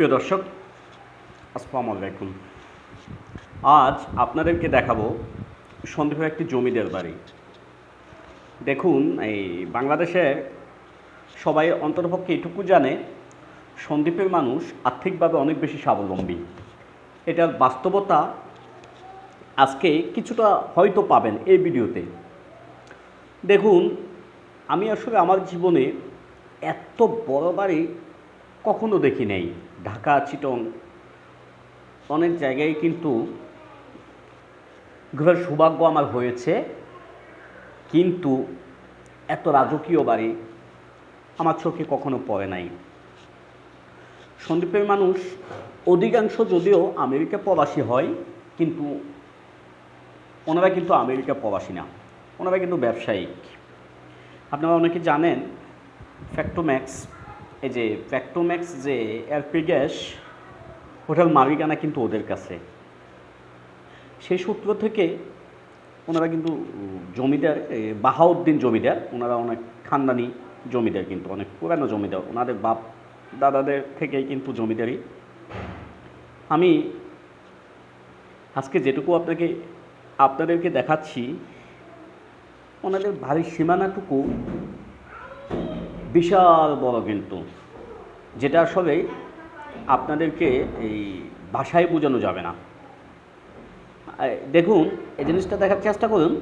প্রিয় দর্শক, আসসালামু আলাইকুম। আজ আপনাদেরকে দেখাবো সন্দ্বীপের একটি জমিদার বাড়ি। দেখুন, এই বাংলাদেশে সবাই অন্ততপক্ষে এটুকু জানে সন্দ্বীপের মানুষ আর্থিকভাবে অনেক বেশি স্বাবলম্বী। এটার বাস্তবতা আজকে কিছুটা হয়তো পাবেন এই ভিডিওতে। দেখুন, আমি আসলে আমার জীবনে এত বড় বাড়ি কখনো দেখি নাই। ঢাকা, চিটং অনেক জায়গায় কিন্তু ঘোরার সৌভাগ্য আমার হয়েছে, কিন্তু এত রাজকীয় বাড়ি আমার চোখে কখনো পড়ে নাই। সন্দ্বীপের মানুষ অধিকাংশ যদিও আমেরিকা প্রবাসী হয়, কিন্তু ওনারা কিন্তু আমেরিকা প্রবাসী না, ওনারা কিন্তু ব্যবসায়িক। আপনারা অনেকে জানেন ফ্যাক্টোম্যাক্স, এই যে ফ্যাক্টোম্যাক্স যে এলপি গ্যাস, হোটেল মালিকানা কিন্তু ওদের কাছে। সেই সূত্র থেকে ওনারা কিন্তু জমিদার, বাহাউদ্দিন জমিদার, ওনারা অনেক খানদানি জমিদার, কিন্তু অনেক পুরানো জমিদার, ওনাদের বাপ দাদাদের থেকেই কিন্তু জমিদারি। আমি আজকে যেটুকু আপনাদেরকে দেখাচ্ছি, ওনাদের বাড়ির সীমানাটুকু বিশাল বড়, কিন্তু যেটা আসলে আপনাদেরকে এই ভাষায় বোঝানো যাবে না। দেখুন, এই জিনিসটা দেখার চেষ্টা করুন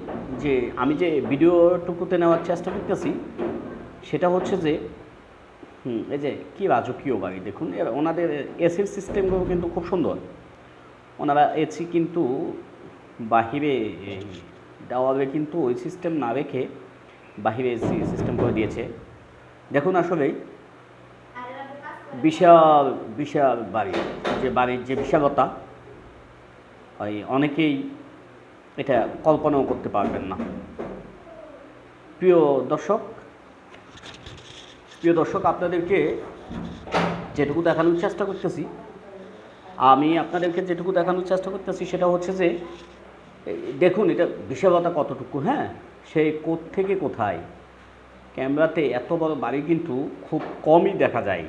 যে আমি যে ভিডিওটুকুতে নেওয়ার চেষ্টা করতেছি সেটা হচ্ছে যে এই যে কী রাজকীয় বাড়ি। দেখুন, ওনাদের এসির সিস্টেমগুলো কিন্তু খুব সুন্দর। ওনারা এসি কিন্তু বাহিরে দেওয়ালে কিন্তু ওই সিস্টেম না রেখে বাহিরে এসি সিস্টেম করে দিয়েছে। দেখুন, আসলে বিশাল বিশাল বাড়ি, যে বাড়ির যে বিশালতা অনেকেই এটা কল্পনাও করতে পারবেন না। প্রিয় দর্শক, আপনাদেরকে যেটুকু দেখানোর চেষ্টা করতেছি সেটা হচ্ছে যে দেখুন এটা বিশালতা কতটুকু। হ্যাঁ, সেই থেকে কোথায় ক্যামেরাতে এত বড় বাড়ি কিন্তু খুব কমই দেখা যায়।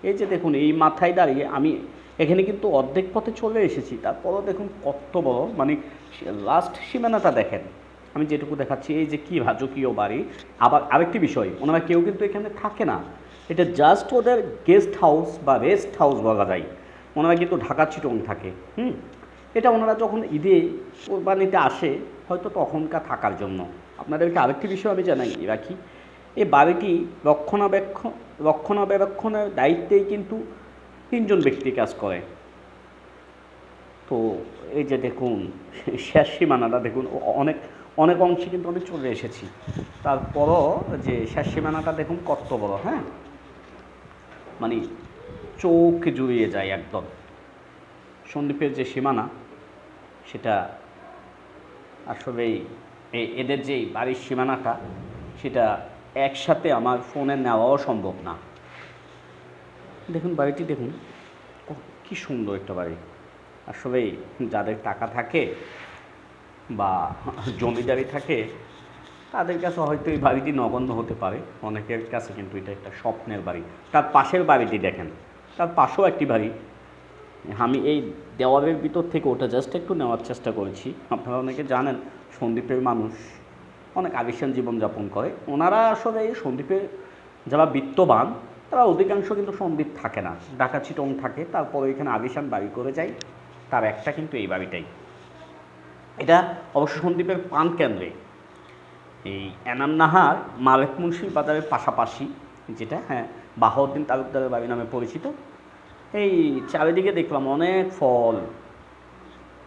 এই যে দেখুন, এই মাথায় দাঁড়িয়ে আমি এখানে কিন্তু অর্ধেক পথে চলে এসেছি, তারপরও দেখুন কত বড়, মানে লাস্ট সীমানাটা দেখেন। আমি যেটুকু দেখাচ্ছি, এই যে কী রাজকীয় বাড়ি। আবার আরেকটি বিষয়, ওনারা কেউ কিন্তু এখানে থাকে না, এটা জাস্ট ওদের গেস্ট হাউস বা রেস্ট হাউস বলা যায়। ওনারা কিন্তু ঢাকা চিটং থাকে। এটা ওনারা যখন ঈদে কোরবানিতে আসে হয়তো তখনকার থাকার জন্য। আপনাদেরকে আরেকটি বিষয় আমি জানাই রাখি, এই বাড়িটি রক্ষণাবেক্ষণের দায়িত্বেই কিন্তু 3 জন ব্যক্তি কাজ করে। তো এই যে দেখুন শেষ সীমানাটা দেখুন, অনেক অনেক অংশে কিন্তু আমি চলে এসেছি, তারপরও যে শেষ সীমানাটা দেখুন কত বড়। হ্যাঁ, মানে চোখ জুড়িয়ে যায় একদম। সন্দ্বীপের যে সীমানা সেটা আসলেই এদের যে বাড়ির সীমানাটা সেটা একসাথে আমার ফোনে নেওয়াও সম্ভব না। দেখুন বাড়িটি, দেখুন কী সুন্দর একটা বাড়ি। আসলেই যাদের টাকা থাকে বা জমিদারি থাকে তাদের কাছে হয়তো এই বাড়িটি নগণ্য হতে পারে, অনেকের কাছে কিন্তু এটা একটা স্বপ্নের বাড়ি। তার পাশের বাড়িটি দেখেন, তার পাশেও একটি বাড়ি। আমি এই দেওয়ালের ভিতর থেকে ওটা জাস্ট একটু নেওয়ার চেষ্টা করেছি। আপনারা অনেকে জানেন সন্দ্বীপের মানুষ অনেক আলিশান জীবনযাপন করে। ওনারা আসলে এই সন্দ্বীপে যারা বিত্তবান তারা অধিকাংশ কিন্তু সন্দ্বীপ থাকে না, ঢাকা চিটং থাকে, তারপরে এখানে আলিশান বাড়ি করে যায়। তার একটা কিন্তু এই বাড়িটাই। এটা অবশ্য সন্দ্বীপের পান কেন্দ্রে, এই এনাম নাহার মালেক মুন্সির বাজারের পাশাপাশি, যেটা বাহাউদ্দিন তালুকদারের বাড়ি নামে পরিচিত। এই চারিদিকে দেখলাম অনেক ফল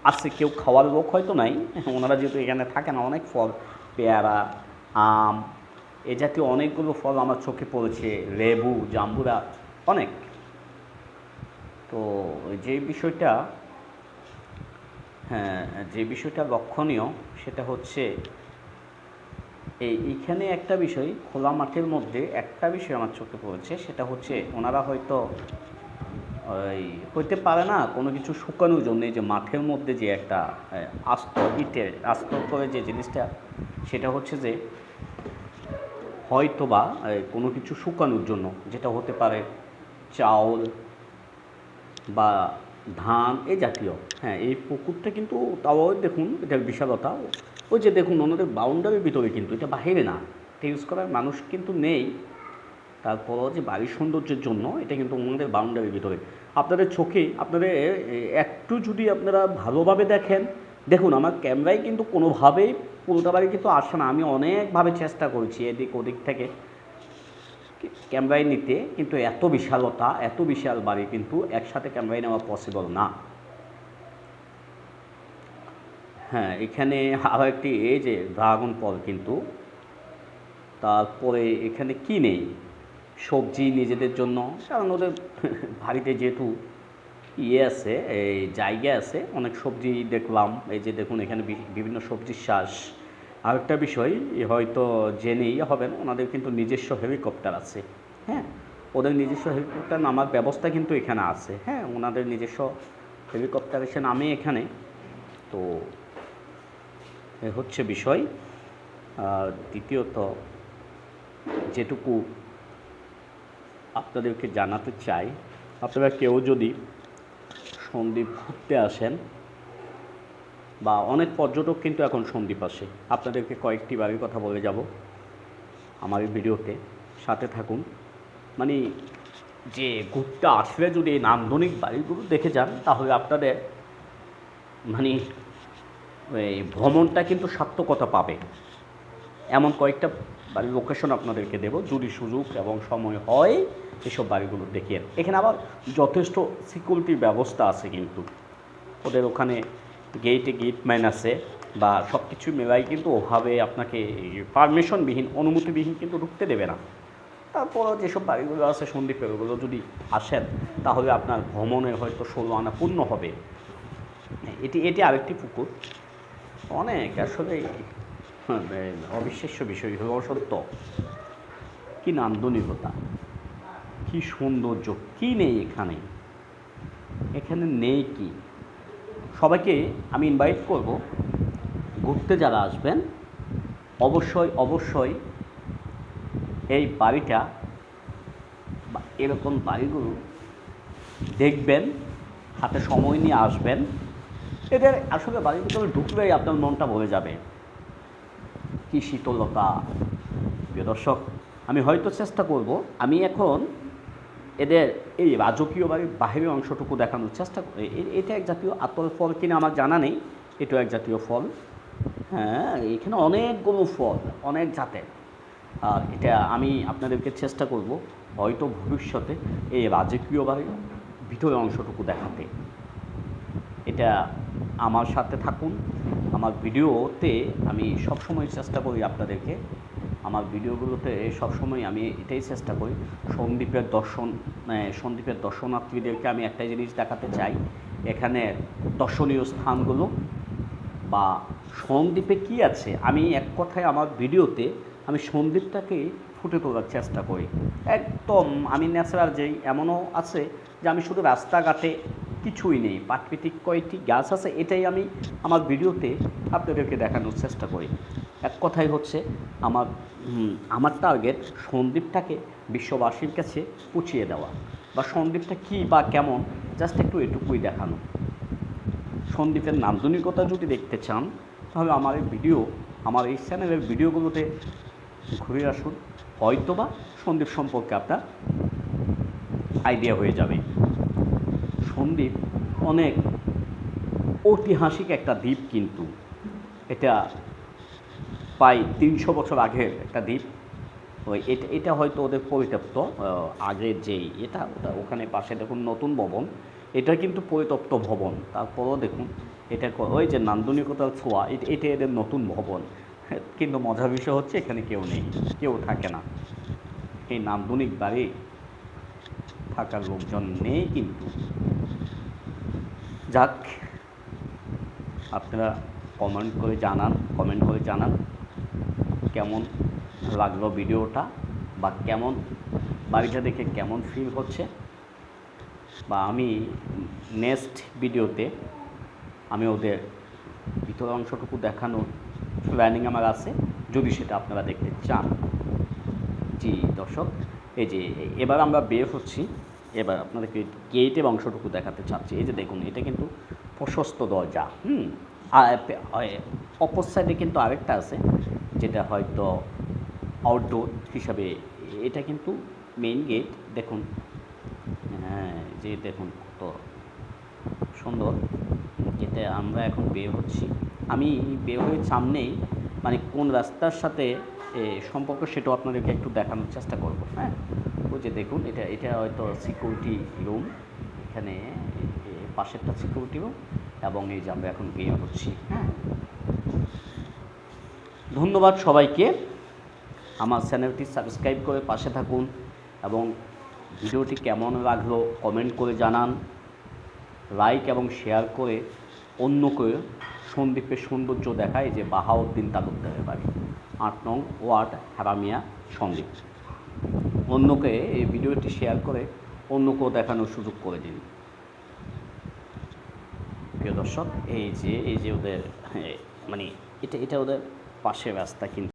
আছে, কেউ খাওয়ার লোক হয়তো নাই, ওনারা যেহেতু এখানে থাকে না। অনেক ফল, পেয়ারা, আম, এ জাতীয় অনেকগুলো ফল আমার চোখে পড়েছে, লেবু, জাম্বুরা, অনেক। তো যে বিষয়টা লক্ষণীয় সেটা হচ্ছে এইখানে একটা বিষয়, খোলা মাঠের মধ্যে একটা বিষয় আমার চোখে পড়েছে, সেটা হচ্ছে ওনারা হয়তো হইতে পারে না কোনো কিছু শুকানোর জন্য, এই যে মাঠের মধ্যে যে একটা ইটের আস্ত করে যে জিনিসটা, সেটা হচ্ছে যে হয়তো বা কোনো কিছু শুকানোর জন্য, যেটা হতে পারে চাউল বা ধান এই জাতীয়, হ্যাঁ এই পুকুরটা কিন্তু তাও দেখুন এটার বিশালতা, ওই যে দেখুন ওনাদের বাউন্ডারির ভিতরে, কিন্তু এটা বাহিরে না, এটা ইউজ করার মানুষ কিন্তু নেই। তারপরও যে বাড়ির সৌন্দর্যের জন্য এটা কিন্তু ওনাদের বাউন্ডারির ভিতরে। আপনাদের চোখে আপনাদের একটু যদি আপনারা ভালোভাবে দেখেন, দেখুন আমার ক্যামেরায় কিন্তু কোনোভাবেই পুরোটা বাড়ি কিন্তু আসে না। আমি অনেকভাবে চেষ্টা করেছি এদিক ওদিক থেকে ক্যামেরায় নিতে, কিন্তু এত বিশালতা, এত বিশাল বাড়ি কিন্তু একসাথে ক্যামেরায় নেওয়া পসিবল না। হ্যাঁ, এখানে আরও একটি এই যে ড্রাগন ফল কিন্তু, তারপরে এখানে কি নেই, সবজি নিজেদের জন্য, কারণ ওদের বাড়িতে যেহেতু ইয়ে আছে, এই জায়গা আছে, অনেক সবজি দেখলাম। এই যে দেখুন এখানে বিভিন্ন সবজির চাষ। আরেকটা বিষয় হয়তো জেনেই হবেন, ওনাদের কিন্তু নিজস্ব হেলিকপ্টার আছে। হ্যাঁ, ওদের নিজস্ব হেলিকপ্টার নামার ব্যবস্থা কিন্তু এখানে আছে। হ্যাঁ, ওনাদের নিজস্ব হেলিকপ্টার এসে নামে এখানে। তো এ হচ্ছে বিষয়। আর দ্বিতীয়ত যেটুকু আপনাদেরকে জানাতে চাই, আপনারা কেউ যদি সন্দ্বীপ ঘুরতে আসেন, বা অনেক পর্যটক কিন্তু এখন সন্দ্বীপ আসে, আপনাদেরকে কয়েকটি বাড়ির কথা বলে যাব আমার এই ভিডিওতে, সাথে থাকুন। মানে যে ঘুরতে আসলে যদি এই নান্দনিক বাড়িগুলো দেখে যান, তাহলে আপনাদের মানে এই ভ্রমণটা কিন্তু সার্থকতা পাবে। এমন কয়েকটা বাড়ির লোকেশন আপনাদেরকে দেব, যদি সুযোগ এবং সময় হয় এসব বাড়িগুলো দেখিয়ে। এখানে আবার যথেষ্ট সিকিউরিটির ব্যবস্থা আছে, কিন্তু ওদের ওখানে গেটম্যান আছে, বা সব কিছু মেলাই কিন্তু ওভাবে আপনাকে পারমিশনবিহীন, অনুমতিবিহীন কিন্তু ঢুকতে দেবে না। তারপরও যেসব বাড়িগুলো আছে সন্দ্বীপের, ওগুলো যদি আসেন তাহলে আপনার ভ্রমণের হয়তো 16 আনা পূর্ণ হবে। এটি আরেকটি পুকুর, অনেক আসলে অবিশ্বাস্য বিষয় হলো সত্য। কী নান্দনিকতা, কী সৌন্দর্য, কী নেই এখানে, এখানে নেই কি। সবাইকে আমি ইনভাইট করব, ঘুরতে যারা আসবেন অবশ্যই অবশ্যই এই বাড়িটা বা এরকম বাড়িগুলো দেখবেন, হাতে সময় নিয়ে আসবেন। এদের আসলে বাড়ির ভিতরে ঢুকলেই আপনার মনটা ভরে যাবে। কী শীতলতা। প্রিয় দর্শক, আমি হয়তো চেষ্টা করব, আমি এখন এদের এই রাজকীয় বাড়ির বাহিরের অংশটুকু দেখানোর চেষ্টা করি। এটা এক জাতীয় আতর ফল কিনা আমার জানা নেই, এটাও এক জাতীয় ফল। হ্যাঁ, এখানে অনেকগুলো ফল, অনেক জাতের। আর এটা আমি আপনাদেরকে চেষ্টা করব হয়তো ভবিষ্যতে এই রাজকীয় বাড়ির ভিতরের অংশটুকু দেখাতে। এটা আমার সাথে থাকুন। আমার ভিডিওতে আমি সবসময় চেষ্টা করি আপনাদেরকে, আমার ভিডিওগুলোতে সবসময় আমি এটাই চেষ্টা করি, সন্দ্বীপের দর্শনার্থীদেরকে আমি একটাই জিনিস দেখাতে চাই, এখানে দর্শনীয় স্থানগুলো বা সন্দ্বীপে কী আছে। আমি এক কথায় আমার ভিডিওতে আমি সন্দ্বীপটাকে ফুটে তোলার চেষ্টা করি একদম। আমি ন্যাচারাল যেই, এমনও আছে যে আমি শুধু রাস্তাঘাটে কিছুই নেই, প্রাকৃতিক কয়েকটি গাছ আছে, এটাই আমি আমার ভিডিওতে আপনাদেরকে দেখানোর চেষ্টা করি। এক কথাই হচ্ছে আমার টার্গেট সন্দ্বীপটাকে বিশ্ববাসীর কাছে পৌঁছিয়ে দেওয়া, বা সন্দ্বীপটা কী বা কেমন, জাস্ট একটু এটুকুই দেখানো। সন্দ্বীপের নান্দনিকতা যদি দেখতে চান তাহলে আমার এই চ্যানেলের ভিডিওগুলোতে ঘুরে আসুন, হয়তোবা সন্দ্বীপ সম্পর্কে আপনার আইডিয়া হয়ে যাবে। সন্দ্বীপ অনেক ঐতিহাসিক একটা দ্বীপ, কিন্তু এটা প্রায় 300 বছর আগের একটা দ্বীপ। এটা হয়তো ওদের পরিত্যক্ত, আগের যেই ওটা ওখানে পাশে দেখুন নতুন ভবন, এটা কিন্তু পরিত্যক্ত ভবন। তারপরও দেখুন এটা ওই যে নান্দনিকতার ছোঁয়া, এটা এদের নতুন ভবন। কিন্তু মজার বিষয় হচ্ছে এখানে কেউ নেই, কেউ থাকে না। এই নান্দনিক বাড়ি থাকার লোকজন নেই, কিন্তু যাক, আপনারা কমেন্ট করে জানান কেমন লাগলো ভিডিওটা, বা কেমন বাড়িটা দেখে কেমন ফিল হচ্ছে, বা আমি নেক্সট ভিডিওতে আমি ওদের ভিতর অংশটুকু দেখানোর প্ল্যানিং আমার আছে, যদি সেটা আপনারা দেখতে চান। জি দর্শক, এই যে এবার আমরা বের হচ্ছি এবার আপনাদেরকে গেটের অংশটুকু দেখাতে চাচ্ছি। এই যে দেখুন, এটা কিন্তু প্রশস্ত দরজা। আর অপর সাইডে কিন্তু আরেকটা আছে, যেটা হয়তো আউটডোর হিসাবে। এটা কিন্তু মেইন গেট। দেখুন, হ্যাঁ, যে দেখুন কত সুন্দর। যেতে আমরা এখন বের হচ্ছি। আমি বের হয়ে সামনেই মানে কোন রাস্তার সাথে সম্পর্ক সেটাও আপনাদেরকে একটু দেখানোর চেষ্টা করব। হ্যাঁ, ওই যে দেখুন, এটা এটা হয়তো সিকিউরিটি রুম। এখানে পাশেরটা সিকিউরিটি রুম, এবং এই যে আমরা এখন বের হচ্ছি। হ্যাঁ, ধন্যবাদ সবাইকে। আমার চ্যানেলটি সাবস্ক্রাইব করে পাশে থাকুন, এবং ভিডিওটি কেমন লাগলো কমেন্ট করে জানান। লাইক এবং শেয়ার করে অন্যকে সন্দ্বীপের সৌন্দর্য দেখায়, যে বাহাউদ্দিন তালুকদারের বাড়ি, 8 নং ওয়ার্ড, হারামিয়া, সন্দ্বীপ। অন্যকে এই ভিডিওটি শেয়ার করে অন্যকেও দেখানোর সুযোগ করে দিন। প্রিয় দর্শক, এই যে ওদের মানে এটা ওদের পাশের রাস্তা কিন্তু।